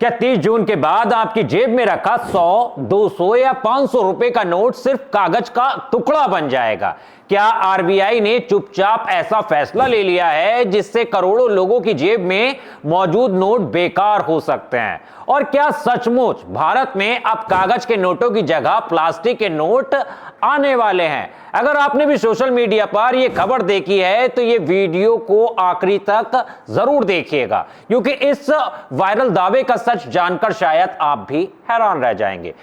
क्या 30 जून के बाद आपकी जेब में रखा 100, 200 या 500 रुपए का नोट सिर्फ कागज का टुकड़ा बन जाएगा? क्या आरबीआई ने चुपचाप ऐसा फैसला ले लिया है जिससे करोड़ों लोगों की जेब में मौजूद नोट बेकार हो सकते हैं? और क्या सचमुच भारत में अब कागज के नोटों की जगह प्लास्टिक के नोट आने वाले हैं? अगर आपने भी सोशल मीडिया पर यह खबर देखी है तो यह वीडियो को आखिरी तक जरूर देखिएगा, क्योंकि इस वायरल दावे का सच जानकर शायद आप भी हैरान रह जाएंगे।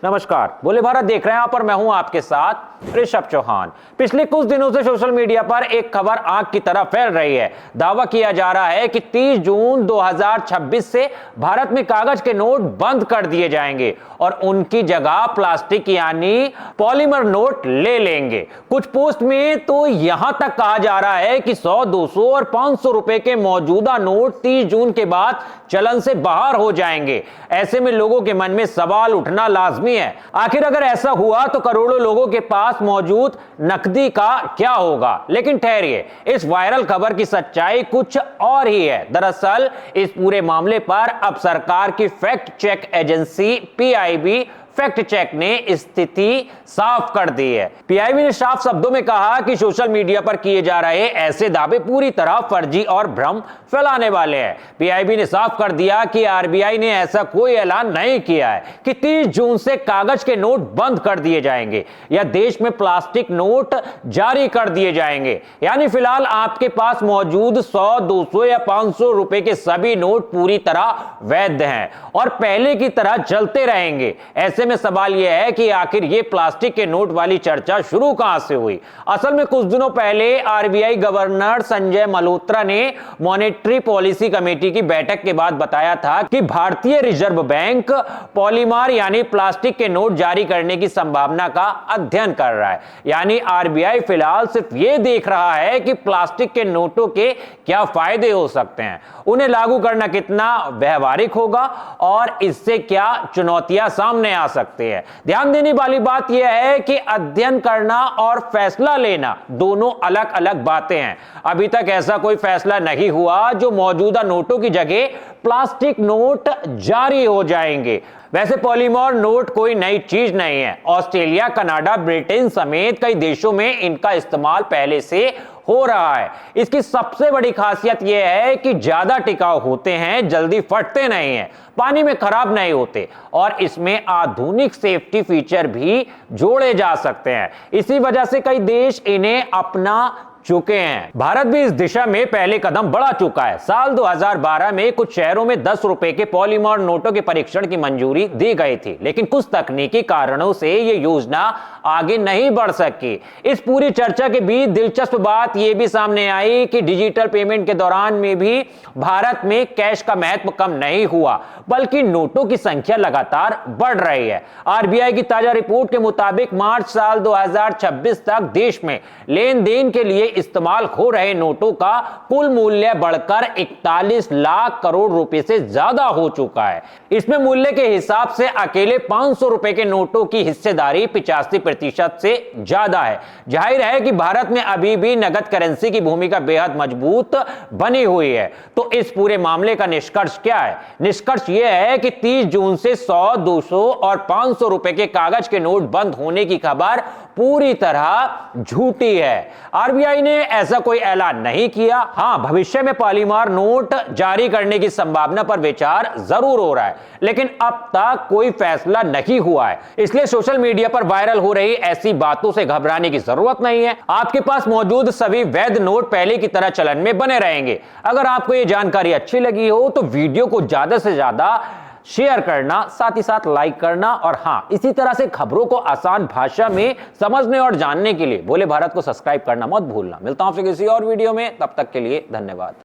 नमस्कार, बोले भारत देख रहे हैं, यहाँ पर मैं हूं आपके साथ ऋषभ चौहान। पिछले कुछ दिनों से सोशल मीडिया पर एक खबर आग की तरह फैल रही है। दावा किया जा रहा है कि 30 जून 2026 से भारत में कागज के नोट बंद कर दिए जाएंगे और उनकी जगह प्लास्टिक यानी पॉलीमर नोट ले लेंगे। कुछ पोस्ट में तो यहां तक कहा जा रहा है कि 100, 200 और 500 रुपए के मौजूदा नोट 30 जून के बाद चलन से बाहर हो जाएंगे। ऐसे में लोगों के मन में सवाल उठना लाजमी है, आखिर अगर ऐसा हुआ तो करोड़ों लोगों के पास मौजूद नकदी का क्या होगा? लेकिन ठहरिए, इस वायरल खबर की सच्चाई कुछ और ही है। दरअसल इस पूरे मामले पर अब सरकार की fact check agency PIB fact check ने स्थिति साफ कर दी है। पीआईबी ने साफ शब्दों में कहा कि सोशल मीडिया पर किए जा रहे ऐसे दावे पूरी तरह फर्जी और भ्रम फैलाने वाले हैं। पीआईबी ने साफ कर दिया कि आरबीआई ने ऐसा कोई ऐलान नहीं किया है कि 30 जून से कागज के नोट बंद कर दिए जाएंगे या देश में प्लास्टिक नोट जारी कर दिए जाएंगे। यानी फिलहाल आपके पास मौजूद 100, 200 या 500 रुपए के सभी नोट पूरी तरह वैध हैं और पहले की तरह चलते रहेंगे। ऐसे में सवाल यह है कि आखिर ये प्लास्टिक के नोट वाली चर्चा शुरू कहां से हुई? असल में कुछ दिनों पहले आरबीआई गवर्नर संजय मल्होत्रा ने मॉनेटरी पॉलिसी कमेटी की बैठक के बाद बताया था कि भारतीय रिजर्व बैंक पॉलीमर यानी प्लास्टिक के नोट जारी करने की संभावना का अध्ययन कर रहा है। यानी आरबीआई फिलहाल सिर्फ ये देख रहा है कि प्लास्टिक के नोटों के क्या फायदे हो सकते हैं, उन्हें लागू करना कितना व्यवहारिक होगा और इससे क्या चुनौतियां सामने आ सकती है। ध्यान देने वाली बात यह है कि अध्ययन करना और फैसला लेना दोनों अलग अलग बातें हैं। अभी तक ऐसा कोई फैसला नहीं हुआ जो मौजूदा नोटों की जगह प्लास्टिक नोट जारी हो जाएंगे। वैसे पॉलीमर नोट कोई नई चीज नहीं है। ऑस्ट्रेलिया, कनाडा, ब्रिटेन समेत कई देशों में इनका इस्तेमाल पहले से हो रहा है। इसकी सबसे बड़ी खासियत यह है कि ज्यादा टिकाऊ होते हैं, जल्दी फटते नहीं हैं, पानी में खराब नहीं होते और इसमें आधुनिक सेफ्टी फीचर भी जोड़े जा सकते हैं। इसी वजह से कई देश इन्हें अपना चुके हैं। भारत भी इस दिशा में पहले कदम बढ़ा चुका है। साल 2012 में कुछ शहरों में 10 रुपए के पॉलीमर नोटों के परीक्षण की मंजूरी दी गई थी, लेकिन कुछ तकनीकी कारणों से यह योजना आगे नहीं बढ़ सकी। इस पूरी चर्चा के बीच दिलचस्प बात यह भी सामने आई कि डिजिटल पेमेंट के दौरान में भी भारत में कैश का महत्व कम नहीं हुआ, बल्कि नोटों की संख्या लगातार बढ़ रही है। आरबीआई की ताजा रिपोर्ट के मुताबिक मार्च साल 2026 तक देश में लेन देन के लिए इस्तेमाल हो रहे नोटों का कुल मूल्य बढ़कर 41 लाख करोड़ रुपए से ज्यादा हो चुका है। इसमें मूल्य के हिसाब से अकेले 500 रुपए के नोटों की हिस्सेदारी 85% से ज्यादा है। जाहिर है कि भारत में अभी भी नगद करेंसी की भूमिका बेहद मजबूत बनी हुई है। तो इस पूरे मामले का निष्कर्ष क्या है? निष्कर्ष यह है कि 30 जून से 100, 200 और 500 रुपए के कागज के नोट बंद होने की खबर पूरी तरह झूठी है। आरबीआई ने ऐसा कोई ऐलान नहीं किया। हां, भविष्य में पॉलीमर नोट जारी करने की संभावना पर विचार जरूर हो रहा है, लेकिन अब तक कोई फैसला नहीं हुआ है। इसलिए सोशल मीडिया पर वायरल हो रही ऐसी बातों से घबराने की जरूरत नहीं है। आपके पास मौजूद सभी वैध नोट पहले की तरह चलन में बने रहेंगे। अगर आपको यह जानकारी अच्छी लगी हो तो वीडियो को ज्यादा से ज्यादा शेयर करना, साथ ही साथ लाइक करना और हां, इसी तरह से खबरों को आसान भाषा में समझने और जानने के लिए बोले भारत को सब्सक्राइब करना मत भूलना। मिलता हूं फिर किसी और वीडियो में, तब तक के लिए धन्यवाद।